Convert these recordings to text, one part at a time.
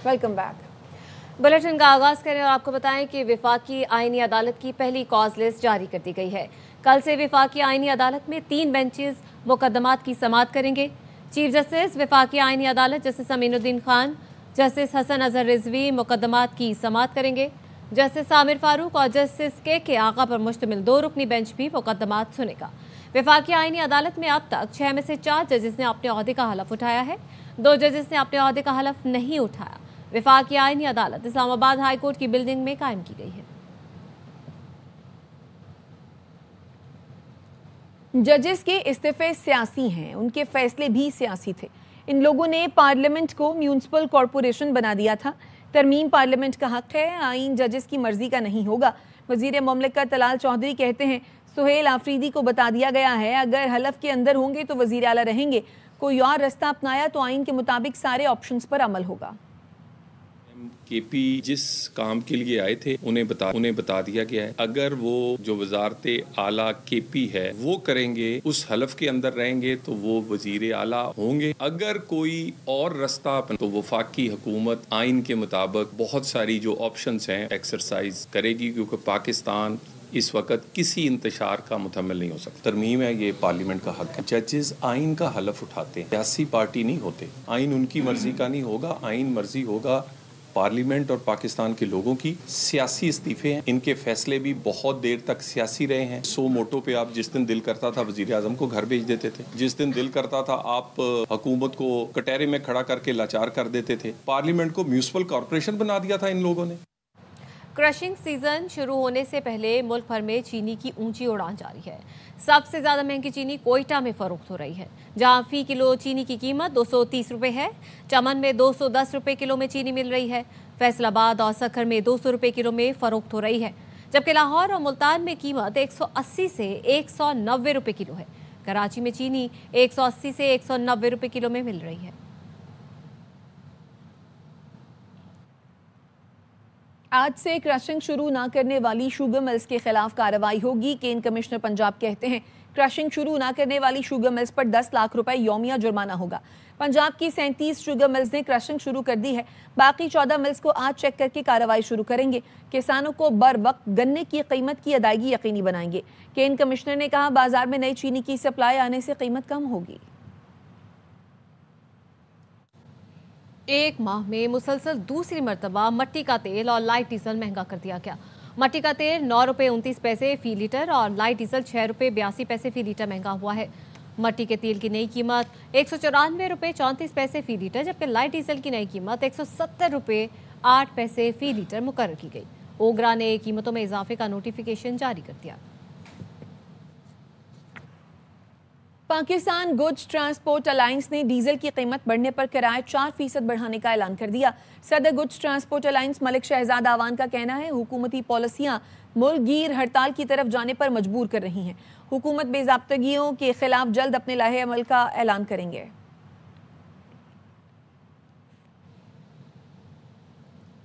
Welcome back. Bulletin का आगाज करें और आपको बताएं कि विफाकी आईनी अदालत की पहली कॉज लिस्ट जारी कर दी गई है। कल से विफाकी आईनी अदालत में 3 बेंचेस मुकदमात की समाअत करेंगे। चीफ जस्टिस विफाकी आईनी अदालत जस्टिस अमीनुद्दीन खान, जस्टिस हसन अजहर रिजवी मुकदमात की समाअत करेंगे। जस्टिस आमिर फारूक और जस्टिस के आगा पर मुश्तमिल 2 रुकनी बेंच भी मुकदमात सुनेगा। विफाकी आईनी अदालत में अब तक 6 में से 4 जजेस ने अपने ओहदे का हलफ उठाया है, 2 जजेस ने अपने ओहदे का हलफ नहीं उठाया। विफाकी आईनी अदालत इस्लामाबाद हाई कोर्ट की बिल्डिंग में कायम की गई है। जजेस के इस्तीफे सियासी हैं, उनके फैसले भी सियासी थे। इन लोगों ने पार्लियामेंट को म्यूनिसिपल कॉरपोरेशन बना दिया था। तरमीम पार्लियामेंट का हक है, आइन जजेस की मर्जी का नहीं होगा। वजीर मुमलिकत तलाल चौधरी कहते हैं, सुहेल आफरीदी को बता दिया गया है अगर हलफ के अंदर होंगे तो वजीर आला रहेंगे, कोई और रास्ता अपनाया तो आइन के मुताबिक सारे ऑप्शंस पर अमल होगा। केपी जिस काम के लिए आए थे उन्हें बता दिया गया है, अगर वो जो वजारते आला केपी है वो करेंगे, उस हलफ के अंदर रहेंगे तो वो वजीर आला होंगे। अगर कोई और रास्ता तो वफाकी हुकूमत आइन के मुताबिक बहुत सारी जो ऑप्शंस हैं एक्सरसाइज करेगी, क्योंकि पाकिस्तान इस वक्त किसी इंतशार का मुतहम्मिल नहीं हो सकता। तरमीम है, ये पार्लियामेंट का हक है। जजेस आइन का हलफ उठाते हैं, सियासी पार्टी नहीं होते। आइन उनकी मर्जी का नहीं होगा, आइन मर्जी होगा पार्लियामेंट और पाकिस्तान के लोगों की। सियासी इस्तीफे हैं, इनके फैसले भी बहुत देर तक सियासी रहे हैं। सो मोटो पे आप जिस दिन दिल करता था वजीर आजम को घर भेज देते थे, जिस दिन दिल करता था आप हुकूमत को कटहरे में खड़ा करके लाचार कर देते थे। पार्लियामेंट को म्यूनिसिपल कॉरपोरेशन बना दिया था इन लोगों ने। क्रशिंग सीजन शुरू होने से पहले मुल्क भर में चीनी की ऊंची उड़ान जारी है। सबसे ज्यादा महंगी चीनी कोयटा में फरोख्त हो रही है, जहां फी किलो चीनी की कीमत 230 रुपए है। चमन में 210 रुपए किलो में चीनी मिल रही है। फैसलाबाद और सखर में 200 रुपए किलो में फरोख्त हो रही है, जबकि लाहौर और मुल्तान में कीमत 180 से 190 रुपए किलो है। कराची में चीनी 180 से 190 रुपए किलो में मिल रही है। आज से क्रशिंग शुरू ना करने वाली शुगर मिल्स के खिलाफ कार्रवाई होगी। केन कमिश्नर पंजाब कहते हैं क्रशिंग शुरू ना करने वाली शुगर मिल्स पर 10 लाख रुपए यौमिया जुर्माना होगा। पंजाब की 37 शुगर मिल्स ने क्रशिंग शुरू कर दी है, बाकी 14 मिल्स को आज चेक करके कार्रवाई शुरू करेंगे। किसानों को बर वक्त गन्ने की कीमत की अदायगी यकीनी बनाएंगे। केन कमिश्नर ने कहा बाजार में नई चीनी की सप्लाई आने से कीमत कम होगी। एक माह में मुसलसल दूसरी मरतबा मट्टी का तेल और लाइट डीजल महंगा कर दिया गया। मट्टी का तेल 9 रुपये 29 पैसे फी लीटर और लाइट डीजल 6 रुपये 82 पैसे फी लीटर महंगा हुआ है। मट्टी के तेल की नई कीमत 194 रुपये 34 पैसे फी लीटर, जबकि लाइट डीजल की नई कीमत 170 रुपये 8 पैसे फी लीटर मुकर्रर की गई। ओगरा ने कीमतों में इजाफे का नोटिफिकेशन जारी कर दिया। पाकिस्तान गुड्स ट्रांसपोर्ट अलायंस ने डीजल की कीमत बढ़ने पर किराया 4% बढ़ाने का ऐलान कर दिया। सदर goods transport alliance Malik Shahzad Awan का कहना है हुकूमती पॉलिसियां मुल्क गिर हड़ताल की तरफ जाने पर मजबूर कर रही हैं। हुकूमत बेज़ाब्तगियों के खिलाफ जल्द अपने लाहे अमल का ऐलान करेंगे।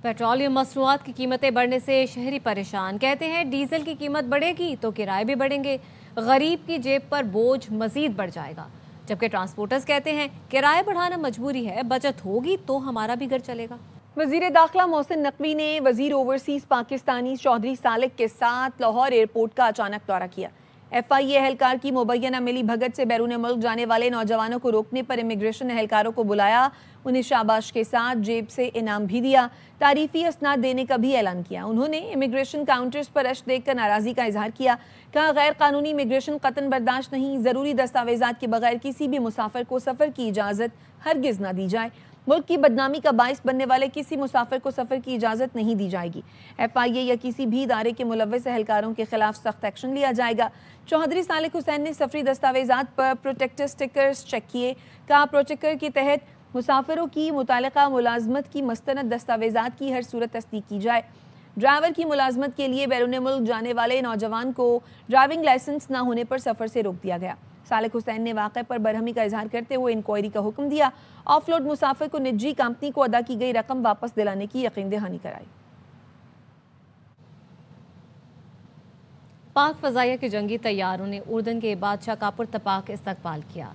पेट्रोलियम मसनूआत की कीमतें बढ़ने से शहरी परेशान। कहते हैं डीजल की कीमत बढ़ेगी तो किराए भी बढ़ेंगे, गरीब की जेब पर बोझ मजीद बढ़ जाएगा। जबकि ट्रांसपोर्टर्स कहते हैं किराए बढ़ाना मजबूरी है, बचत होगी तो हमारा भी घर चलेगा। वजीर दाखिला मोहसिन नकवी ने वजीर ओवरसीज पाकिस्तानी चौधरी सालिक के साथ लाहौर एयरपोर्ट का अचानक दौरा किया। FIA एहलकार की मुबैना मिली भगत से बैरून मुल्क जाने वाले नौजवानों को रोकने पर इमिग्रेशन एहलकारों को बुलाया, उन्हें शाबाश के साथ जेब से इनाम भी दिया, तारीफी असनाद देने का भी ऐलान किया। उन्होंने इमिग्रेशन काउंटर्स पर रश देखकर नाराजगी का इजहार किया। कहा गैर कानूनी इमिग्रेशन कतन बर्दाश्त नहीं, जरूरी दस्तावेजात के बगैर किसी भी मुसाफिर को सफर की इजाजत हरगिज ना दी जाए। मुल्क की बदनामी का बाइस बनने वाले किसी मुसाफिर को सफर की इजाजत नहीं दी जाएगी। FIA या किसी भी इदारे के मुलव्वस एहलकारों के खिलाफ सख्त एक्शन लिया जाएगा। चौधरी सालिक हुसैन ने सफरी दस्तावेजात पर प्रोटेक्टर स्टिकर्स चेक किए। कहा प्रोटेक्टर के तहत मुसाफिरों की मुतालिका मुलाजमत की मस्तनद दस्तावेजात की हर सूरत तस्दीक की जाए। ड्राइवर की मुलाजमत के लिए बैरून मुल्क जाने वाले नौजवान को ड्राइविंग लाइसेंस न होने पर सफर से रोक दिया गया। सालिक हुसैन ने वाक़े पर बरहमी का इजहार करते हुए इंक्वायरी का हुक्म दिया। ऑफलोड मुसाफिर को निजी कंपनी को अदा की गई रकम वापस दिलाने की यकीन दहानी कराई। पाक फ़ज़ाइया के जंगी तैयारों ने उर्दन के बादशाह का पुरतपाक इस्तकबाल किया।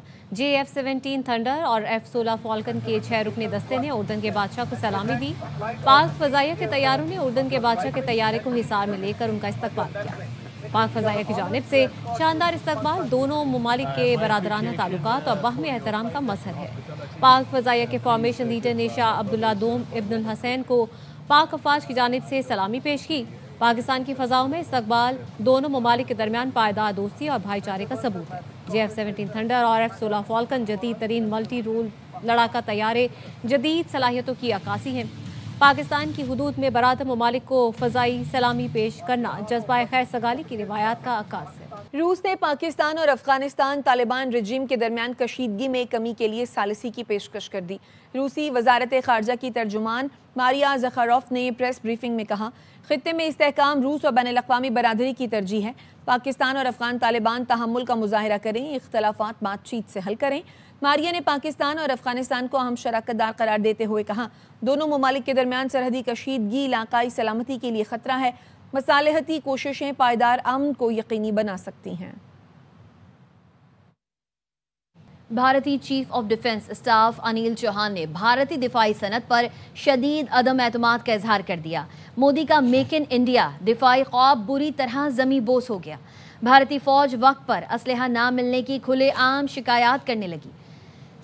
F-17 थंडर और F-16 फॉल्कन के 6 रुकनी दस्ते ने उर्दन के बादशाह को सलामी दी। पाक फ़ज़ाइया के तैयारों ने उर्दन के बादशाह के तैयारे को हिसार में लेकर उनका इस्तकबाल किया। पाक फ़ज़ाइया की जानिब से शानदार इस्तकबाल दोनों ममालिक के बरादराना ताल्लुकात और बाहमी एहतराम का मज़हर है। पाक फ़ज़ाइया के फॉर्मेशन लीडर ने शाह अब्दुल्ला दोम इब्नुल हसैन को पाक अफवाज की जानिब से सलामी पेश की। पाकिस्तान की फ़ज़ाओं में इस्तकबाल दोनों ममालिक के दरमियान पायदार दोस्ती और भाईचारे का सबूत है। F-17 थंडर और F-16 फॉल्कन जदीद तरीन मल्टी रोल लड़ाका तैयारे जदीद सलाहियतों की अक्कासी हैं। पाकिस्तान की हुदूद में बरादर ममालिक को फ़ज़ाई सलामी पेश करना जज्बा खैर सगाली की रिवायात का अक्कास है। रूस ने पाकिस्तान और अफगानिस्तान तालिबान रजीम के दरमियान कशीदगी में कमी के लिए सालिसी की पेशकश कर दी। रूसी वजारत ख़ारजा की तर्जुमान मारिया ज़खारोफ ने प्रेस ब्रीफिंग में कहा, खित्ते में इस्तेहकाम रूस और बैनुल-अक़वामी बरादरी की तरजीह है। पाकिस्तान और अफगान तालिबान तहम्मुल का मुज़ाहिरा करें, इख्तलाफात बातचीत से हल करें। मारिया ने पाकिस्तान और अफगानिस्तान को अहम शराकतदार करार देते हुए कहा, दोनों ममालिक के दरमियान सरहदी कशीदगी इलाकाई सलामती के लिए ख़तरा है। मसालहती कोशिशें पायदार अमन को यकीनी बना सकती हैं। भारतीय chief of defence staff Anil Chauhan ने भारतीय दिफाई सनत पर शदीद अदम एतमाद का इजहार कर दिया। मोदी का मेक इन इंडिया दिफाई ख्वाब बुरी तरह जमी बोस हो गया। भारतीय फौज वक्त पर असलहा ना मिलने की खुलेआम शिकायत करने लगी।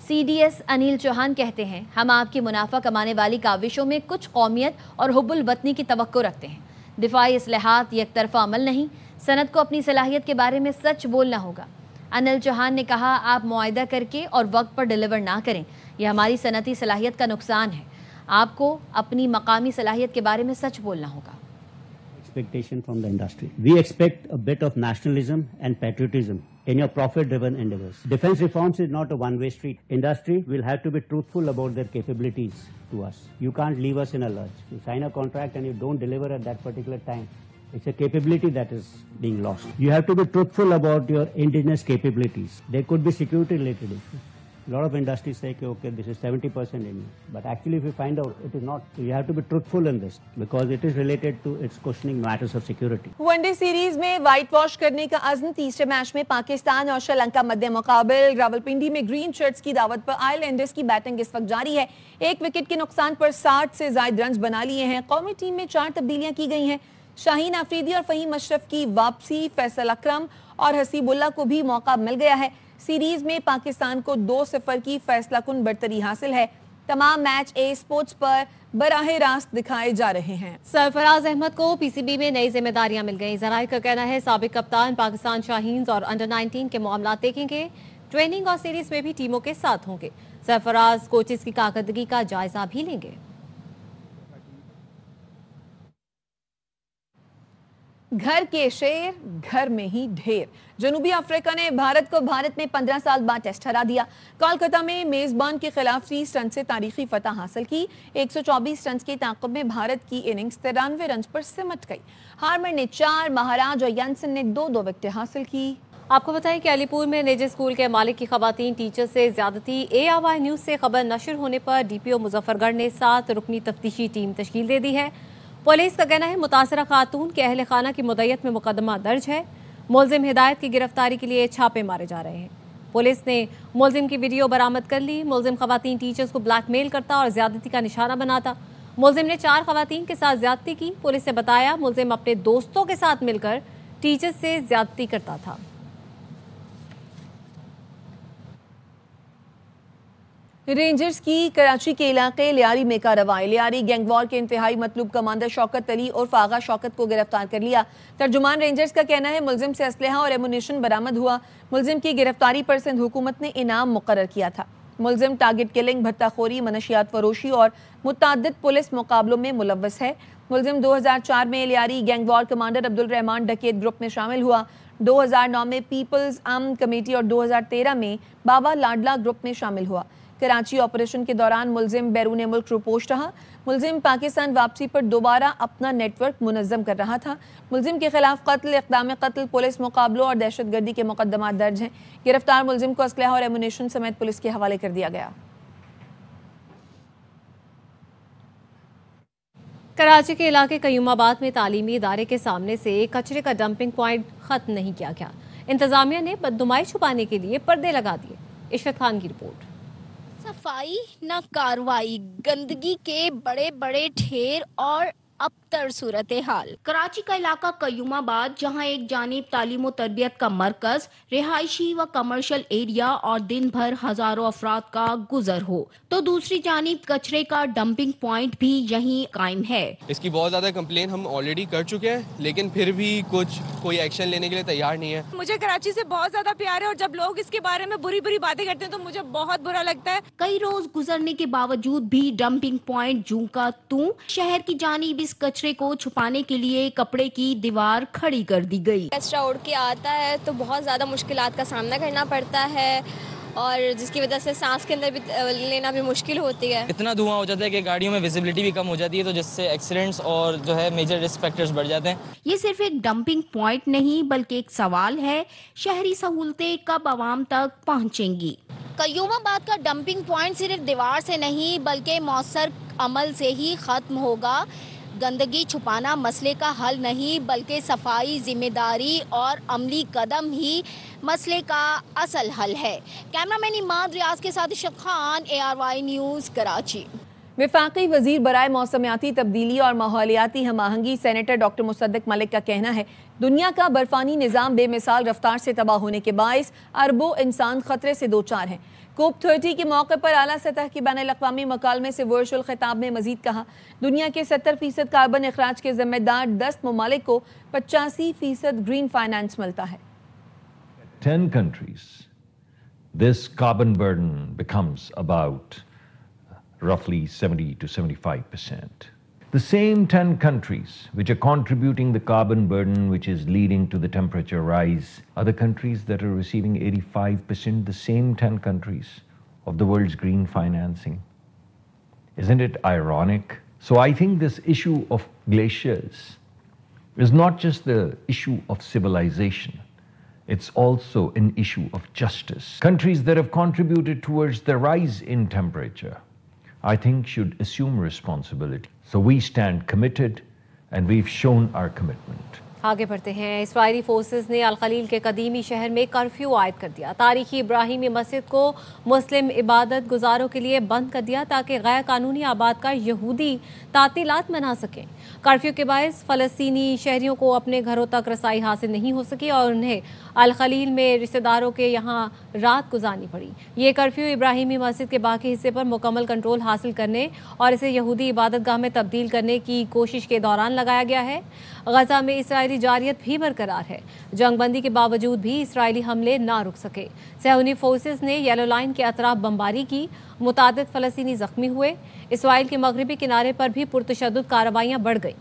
CDS अनिल चौहान कहते हैं, हम आपकी मुनाफा कमाने वाली काविशों में कुछ कौमियत और हुब्बुल वतनी की तवक्को रखते हैं। दिफाई इस्लाहात एक तरफा अमल नहीं, सनत को अपनी सलाहियत के बारे में सच बोलना होगा। अनिल चौहान ने कहा, आप मुआयदा करके और वक्त पर डिलीवर ना करें, यह हमारी सनती सलाहियत का नुकसान है। आपको अपनी मकामी सलाहियत के बारे में सच बोलना होगा। Expectation from the industry. We expect a bit of nationalism and patriotism in your profit-driven endeavors. Defense reforms is not a one-way street. Industry will have to be truthful about their capabilities to us. You can't leave us in a lurch. You sign a contract and you don't deliver at that particular time. It's a capability that is being lost. You have to be truthful about your indigenous capabilities. There could be security-related issues. A lot of industries say, okay, this is 70% Indian. But actually, if you find out, it is not. So you have to be truthful in this because it is related to its questioning matters of security. One day series में white wash करने का अज़्म। तीसरे match में पाकिस्तान और श्रीलंका मध्य मुकाबिल। रावलपिंडी में green shirts की दावत पर आयरलैंडर्स की बैटिंग इस वक्त जारी है। एक विकेट के नुकसान पर 60 से ज़ायद रन बना लिए हैं। कौमी टीम में 4 तब्दीलियां की गई हैं। शाहीन अफरीदी और फ़हीम अशरफ की वापसी, फैसल अकरम और हसीबुल्ला को भी मौका मिल गया है। सीरीज में पाकिस्तान को 2-0 की फैसलाकुन बरतरी हासिल है। तमाम मैच ए स्पोर्ट्स पर बराह रास्त दिखाए जा रहे हैं। सरफराज अहमद को PCB में नई जिम्मेदारियां मिल गई। ज़राए का कहना है, साबिक कप्तान पाकिस्तान शाहीन्स और अंडर 19 के मामला देखेंगे। ट्रेनिंग और सीरीज में भी टीमों के साथ होंगे। सरफराज कोचेस की कारकर्दगी का जायजा भी लेंगे। घर के शेर घर में ही ढेर। जनूबी अफ्रीका ने भारत को भारत में 15 साल बाद टेस्ट हरा दिया। कोलकाता में मेजबान के खिलाफ 30 रन से तारीखी फतह हासिल की। 124 रन के ताक़ुब में भारत की इनिंग्स 93 रन पर सिमट गई। हार्मर ने 4, महाराज और यानसन ने 2-2 विकेटें हासिल की। आपको बताएं कि अलीपुर में निजी स्कूल के मालिक की खवातीन टीचर से ज्यादती। ARY न्यूज़ से खबर नशर होने पर DPO मुजफ्फरगढ़ ने 7 रुकनी तफ्तीशी टीम तश्कील दे दी है। पुलिस का कहना है, मुतासरा खातून के अहल खाना की मुद्दत में मुकदमा दर्ज है। मुलजिम हिदायत की गिरफ्तारी के लिए छापे मारे जा रहे हैं। पुलिस ने मुलजिम की वीडियो बरामद कर ली। मुलजिम खवातीन टीचर्स को ब्लैकमेल करता और ज्यादती का निशाना बनाता। मुलजिम ने 4 खवातीन के साथ ज्यादती की। पुलिस ने बताया, मुलजिम अपने दोस्तों के साथ मिलकर टीचर्स से ज्यादती करता था। रेंजर्स की कराची के इलाके लियारी में कार्रवाई। लियारी गैंगवॉर के इंतहाई मतलूब कमांडर शौकत अली और फागा शौकत को गिरफ्तार कर लिया। तर्जुमान रेंजर्स का कहना है, मुलजिम से असलहा और एमुनेशन बरामद हुआ। मुलजिम की गिरफ्तारी पर सिंध हुकूमत ने इनाम मुकर्रर किया था। मुलजिम टारगेट किलिंग, भत्ताखोरी, मनशियात फरोशी और मुतअद्दिद पुलिस मुकाबलों में मुलव्वस है। मुलजिम 2004 में लियारी गैंगवॉर कमांडर अब्दुल रहमान डकैत ग्रुप में शामिल हुआ। 2009 में पीपल्स अमन कमेटी और 2013 में बाबा लाडला ग्रुप में शामिल हुआ। कराची ऑपरेशन के दौरान मुलजिम बैरून मुल्क रुपोश रहा। मुलजिम पाकिस्तान वापसी पर दोबारा अपना नेटवर्क मुनज़्ज़म कर रहा था। मुलजिम के खिलाफ कत्ल, इक़दाम कत्ल, पुलिस मुकाबलों और दहशतगर्दी के मुकदमा दर्ज हैं। गिरफ्तार मुलजिम को असलहा और एमुनेशन समेत पुलिस के हवाले कर दिया गया। کراچی کے علاقے قیوم آباد میں تعلیمی ادارے کے سامنے سے کچرے کا ڈمپنگ پوائنٹ ختم نہیں کیا گیا. انتظامیہ نے بدنمائی چھپانے کے لیے پردے لگا دیے. عشرت خان کی رپورٹ. صفائی نہ کارروائی، گندگی کے بڑے بڑے ڈھیر اور ابتر صورتحال. کراچی کا علاقہ قیوم آباد، جہاں ایک جانب تعلیم و تربیت کا مرکز، رہائشی و کمرشل ایریا اور دن بھر ہزاروں افراد کا گزر ہو، تو دوسری جانب کچرے کا ڈمپنگ پوائنٹ بھی یہیں قائم ہے. اس کی بہت زیادہ کمپلین ہم آلریڈی کر چکے ہیں، لیکن پھر بھی کوئی ایکشن لینے کے لیے تیار نہیں ہے. مجھے کراچی سے بہت زیادہ پیار ہے اور جب لوگ اس کے بارے میں بری بری باتیں کرتے ہیں تو مجھے بہت برا لگتا ہے. کئی روز گزرنے کے باوجود بھی ڈمپنگ پوائنٹ جوں کا توں. شہر کی جانب اس کچرے کو چھپانے کے لیے کپڑے کی دیوار کھڑی کر دی گئی. کچرا اڑ کے آتا ہے تو بہت زیادہ مشکلات کا سامنا کرنا پڑتا ہے اور جس کی وجہ سے سانس کے اندر بھی لینا بھی مشکل ہوتی ہے. اتنا دھواں ہو جاتا ہے کہ گاڑیوں میں ویزیبلٹی بھی کم ہو جاتی ہے، تو جس سے ایکسیڈنٹس اور جو ہے میجر رسک فیکٹرز بڑھ جاتے ہیں. یہ صرف ایک ڈمپنگ پوائنٹ نہیں بلکہ ایک سوال ہے، شہری سہولتیں کب عوام تک پہنچیں گی؟ قیوم آباد کا ڈمپنگ پوائنٹ صرف دیوار سے نہیں بلکہ مؤثر عمل سے ہی ختم ہوگا. گندگی چھپانا مسئلے کا حل نہیں بلکہ صفائی، ذمہ داری اور عملی قدم ہی مسئلے کا اصل حل ہے. کیمرامین اماد ریاض کے ساتھ عشرت خان، ARY نیوز، کراچی. وفاقی وزیر برائے موسمیاتی تبدیلی اور ماحولیاتی ہم آہنگی سینیٹر ڈاکٹر مصدق ملک کا کہنا ہے دنیا کا برفانی نظام بے مثال رفتار سے تباہ ہونے کے باعث اربوں انسان خطرے سے دوچار ہیں. کوپ 30 کے موقع پر اعلیٰ سطح کے بین الاقوامی مکالمے سے ورچوئل خطاب میں مزید کہا دنیا کے 70% کاربن اخراج کے ذمہ دار 10 ممالک کو 85% گرین فائنانس ملتا ہے. 10 countries, this carbon burden becomes about roughly 70 to 75%. The same 10 countries which are contributing the carbon burden which is leading to the temperature rise are the countries that are receiving 85%, the same 10 countries of the world's green financing. Isn't it ironic? So I think this issue of glaciers is not just the issue of civilization. It's also an issue of justice. Countries that have contributed towards the rise in temperature, I think, should assume responsibility. So we stand committed and we've shown our commitment. آگے بڑھتے ہیں. اسرائیلی forces نے الخلیل کے قدیمی شہر میں curfew عائد کر دیا. تاریخی ابراہیمی مسجد کو مسلم عبادت گزاروں کے لیے بند کر دیا تاکہ غیر قانونی آباد کا یہودی تعطیلات منا سکیں. کرفیو کے باعث فلسطینی شہریوں کو اپنے گھروں تک رسائی حاصل نہیں ہو سکی اور انہیں الخلیل میں رشتہ داروں کے یہاں رات گزارنی پڑی. یہ کرفیو ابراہیمی مسجد کے باقی حصے پر مکمل کنٹرول حاصل کرنے اور اسے یہودی عبادت گاہ میں تبدیل کرنے کی کوشش کے دوران لگایا گیا ہے. غزہ میں اسرائیلی جارحیت بھی برقرار ہے. جنگ بندی کے باوجود بھی اسرائیلی حملے نہ رک سکے. صہیونی فورسز نے یلو لائن کے اطراف بمباری کی. متعدد فلسطینی زخمی ہوئے. اسرائیل کے مغربی کنارے پر بھی پرتشدد کارروائیاں بڑھ گئیں.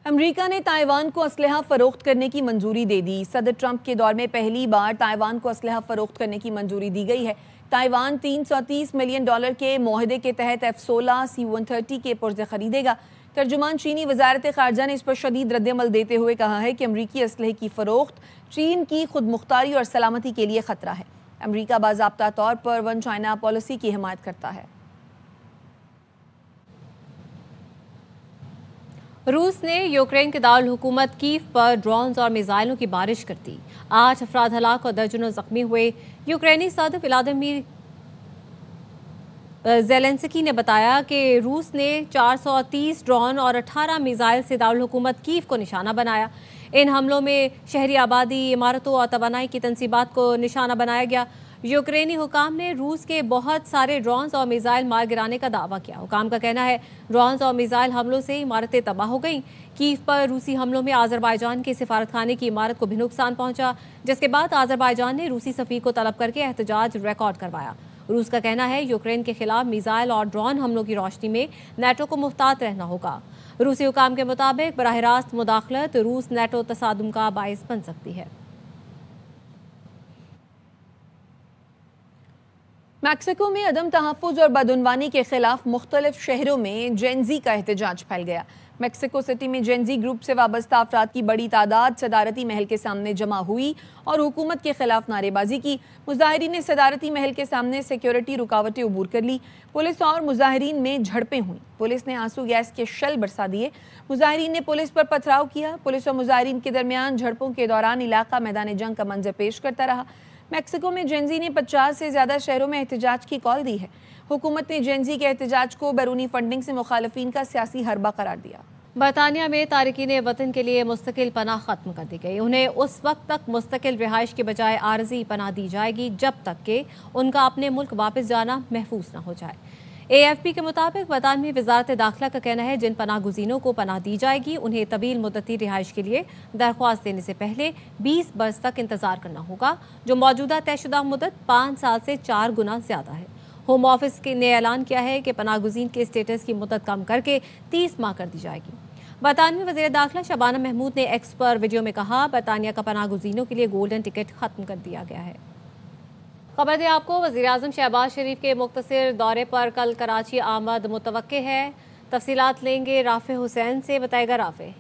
امریکہ نے تائیوان کو اسلحہ فروخت کرنے کی منظوری دے دی. صدر ٹرمپ کے دور میں پہلی بار تائیوان کو اسلحہ فروخت کرنے کی منظوری دی گئی ہے. تائیوان $330 ملین کے معاہدے کے تحت F-16 C-130 کے پرزے خریدے گا. ترجمان چینی وزارت خارجہ نے اس پر شدید رد عمل دیتے ہوئے کہا ہے کہ امریکی اسلحے کی فروخت چین کی خود مختاری اور سلامتی کے لیے خطرہ ہے. امریکہ باضابطہ طور پر ون چائنا پالیسی کی حمایت کرتا ہے. روس نے یوکرین کے دارالحکومت کیف پر ڈرونز اور میزائلوں کی بارش کر دی. 8 افراد ہلاک اور درجنوں زخمی ہوئے. یوکرینی صدر ولادیمیر زیلنسکی نے بتایا کہ روس نے 430 ڈرون اور 18 میزائل سے دارالحکومت کیف کو نشانہ بنایا. ان حملوں میں شہری آبادی، عمارتوں اور توانائی کی تنصیبات کو نشانہ بنایا گیا. یوکرینی حکام نے روس کے بہت سارے ڈرونز اور میزائل مار گرانے کا دعویٰ کیا. حکام کا کہنا ہے ڈرونز اور میزائل حملوں سے عمارتیں تباہ ہو گئیں. کیف پر روسی حملوں میں آذربائیجان کے سفارتخانے کی عمارت کو بھی نقصان پہنچا، جس کے بعد آذربائیجان نے روسی سفیر کو طلب کر کے احتجاج ریکارڈ کروایا. روس کا کہنا ہے یوکرین کے خلاف میزائل اور ڈرون حملوں کی روشنی میں نیٹو کو محتاط رہنا ہوگا. روسی حکام کے مطابق براہ راست مداخلت روس نیٹو تصادم کا باعث بن سکتی ہے. मैक्सिको में अदम तहफ़्फ़ुज़ और बदउनवानी के खिलाफ मुख्तलिफ शहरों में जेनजी का एहतजाज फैल गया। मैक्सिको सिटी में जेनजी ग्रुप से वाबस्ता अफराद की बड़ी तादाद सदारती महल के सामने जमा हुई और हुकूमत के खिलाफ नारेबाजी की। मुजाहिरीन ने सदारती महल के सामने सिक्योरिटी रुकावटें अबूर कर ली। पुलिस और मुजाहिरीन में झड़पें हुई। पुलिस ने आंसू गैस के शेल बरसा दिए। मुजाहिरीन ने पुलिस पर पथराव किया। पुलिस और मुजाहिरीन के दरमियान झड़पों के दौरान इलाका मैदान जंग का मंजर पेश करता रहा। मैक्सिको में जेनजी ने 50 से ज़्यादा शहरों में एहतजाज की कॉल दी है। हुकूमत ने जेनजी के एहतजाज को बैरूनी फंडिंग से मुखालफिन का सियासी हरबा करार दिया। बरतानिया में तारकीन वतन के लिए मुस्तकिल पनाह ख़त्म कर दी गई। उन्हें उस वक्त तक मुस्तकिल रिहाइश के बजाय आरजी पनाह दी जाएगी जब तक कि उनका अपने मुल्क वापस जाना महफूज न हो जाए। AFP के मुताबिक बरतानवी वजारत दाखिला का कहना है जिन पनाह गुज़ीनों को पनाह दी जाएगी उन्हें तवील मुद्दती रिहाइश के लिए दरख्वास्त देने से पहले 20 बरस तक इंतज़ार करना होगा, जो मौजूदा तयशुदा मुद्दत 5 साल से 4 गुना ज़्यादा है। होम ऑफिस ने ऐलान किया है कि पनाह गुज़ीन के स्टेटस की मुद्दत कम करके 30 माह कर दी जाएगी। बरतानवी वज़ीर दाखिला शबाना महमूद ने एक्स पर वीडियो में कहा, बरतानिया का पनाह गुज़ीनों के लिए गोल्डन टिकट ख़त्म कर दिया गया है। खबर दें आपको, वज़ीर-ए-आज़म शहबाज शरीफ के मुख्तसर दौरे पर कल कराची आमद मुतवक्के है। तफसीलात लेंगे राफ़े हुसैन से। बताएगा राफ़े।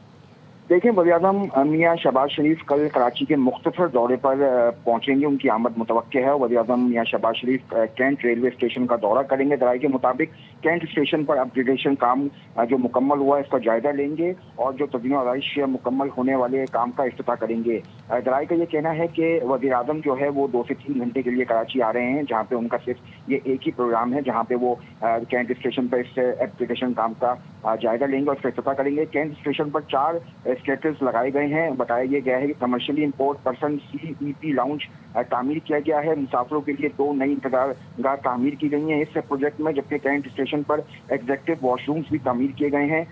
देखें, वज़ीर-ए-आज़म मियां शहबाज शरीफ कल कराची के मुख्तसर दौरे पर पहुंचेंगे। उनकी आमद मुतवक्के है। वज़ीर-ए-आज़म मियां शहबाज शरीफ कैंट रेलवे स्टेशन का दौरा करेंगे। दराई के मुताबिक कैंट स्टेशन पर अपग्रेडेशन काम जो मुकम्मल हुआ है इसका जायजा लेंगे और जो तज़मीन आराइश मुकम्मल होने वाले काम का इफ्तिताह करेंगे। दराई का ये कहना है कि वज़ीर-ए-आज़म जो है वो 2 से 3 घंटे के लिए कराची आ रहे हैं, जहाँ पे उनका सिर्फ ये एक ही प्रोग्राम है, जहाँ पे वो कैंट स्टेशन पर इस अपग्रेडेशन काम का जायजा लेंगे और इसका इफ्तिताह करेंगे। कैंट स्टेशन पर 4 स्टेटस लगाए गए हैं। बताया ये गया है कि commercially import person CEP lounge तामीर किया गया है। मुसाफिरों के लिए 2 नई इंतज़ारगाह तामीर की गई हैं इस प्रोजेक्ट में, जबकि कैंट स्टेशन पर एग्जेक्टिव वॉशरूम्स भी तामीर किए गए हैं।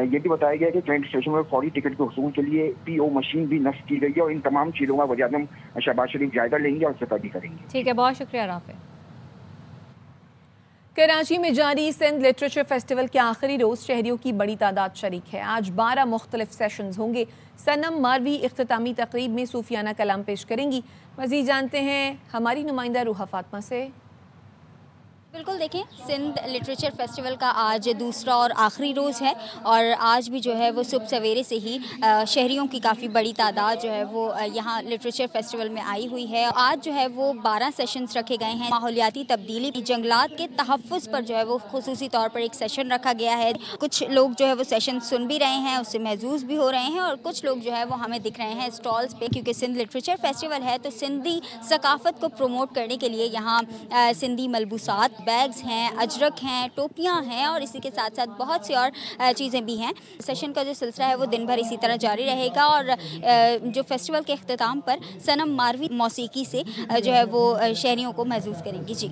ये भी बताया गया है कि कैंट स्टेशन पर फौरी टिकट के हुसूल के लिए PO मशीन भी नस्ब की गई है और इन तमाम चीज़ों का वज़ीर-ए-आज़म शहबाज शरीफ जायजा लेंगे और इफ्तिताह भी करेंगे। ठीक है, बहुत शुक्रिया राफ़े। कराची में जारी सिंध लिटरेचर फेस्टिवल के आखिरी रोज़ शहरियों की बड़ी तादाद शरीक है। आज 12 मुख्तलिफ सेशंस होंगे। सनम मारवी इख्तितामी तकरीब में सूफियाना कलाम पेश करेंगी। मज़ीद जानते हैं हमारी नुमाइंदा रूहा फातिमा से। बिल्कुल, देखें, सिंध लिटरेचर फेस्टिवल का आज दूसरा और आखिरी रोज़ है और आज भी जो है वो सुबह सवेरे से ही शहरियों की काफ़ी बड़ी तादाद जो है वो यहाँ लिटरेचर फेस्टिवल में आई हुई है। आज जो है वो 12 सेशंस रखे गए हैं। माहौलियाती तब्दीली, जंगलात के तहफ़्फ़ुज़ पर जो है वो खुसूसी तौर पर एक सेशन रखा गया है। कुछ लोग जो है वो सेशन सुन भी रहे हैं, उससे महजूज़ भी हो रहे हैं और कुछ लोग जो है वो हमें दिख रहे हैं स्टॉल्स पे, क्योंकि सिंध लिटरेचर फेस्टिवल है तो सिंधी सकाफ़त को प्रमोट करने के लिए यहाँ सिंधी मलबूसात, बैग्स हैं, अजरक हैं, टोपियां हैं और इसी के साथ साथ बहुत सी और चीज़ें भी हैं। सेशन का जो सिलसिला है वो दिन भर इसी तरह जारी रहेगा और जो फेस्टिवल के अख्तिताम पर सनम मारवी मौसीकी से जो है वो शहरियों को महसूस करेंगी। जी,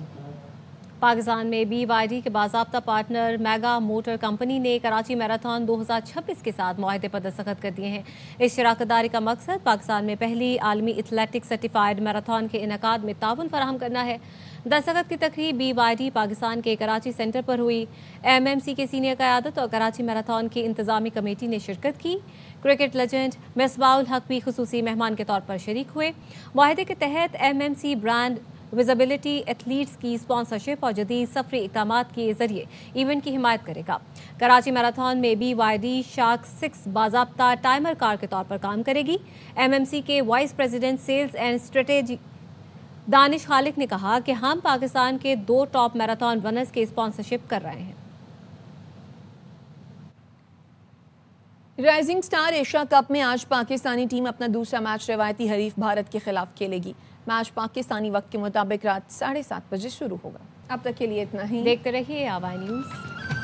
पाकिस्तान में BYD के बाज़ाब्ता पार्टनर मेगा मोटर कंपनी ने कराची मैराथन 2026 के साथ मुआहदे पर दस्तखत कर दिए हैं। इस शराकतदारी का मकसद पाकिस्तान में पहली आलमी एथलेटिक सर्टिफाइड मैराथन के इनेकाद में ताउन फराहम करना है। दस्तखत की तकरीब BYD पाकिस्तान के कराची सेंटर पर हुई। MMC के सीनियर क़यादत और कराची मैराथन की इंतज़ामी कमेटी ने शिरकत की। क्रिकेट लेजेंड मिसबाउल हक भी खुसूसी मेहमान के तौर पर शरीक हुए। मुआहदे के तहत MMC ब्रांड विजिबिलिटी एथलीट्स की स्पॉन्सरशिप और जदीद सफरी इक़दामात के जरिए इवेंट की हिमायत करेगा। कराची मैराथन में BYD शार्क 6 बाज़ाब्ता टाइमर कार के तौर पर काम करेगी। MMC के vice president sales and strategy Danish Khaliq ने कहा कि हम पाकिस्तान के 2 टॉप मैराथन रनर्स के स्पॉन्सरशिप कर रहे हैं। राइजिंग स्टार एशिया कप में आज पाकिस्तानी टीम अपना दूसरा मैच रवायती हरीफ भारत के खिलाफ खेलेगी। मैच पाकिस्तानी वक्त के मुताबिक रात 7:30 बजे शुरू होगा। अब तक के लिए इतना ही। देखते रहिए आवाज़ न्यूज़।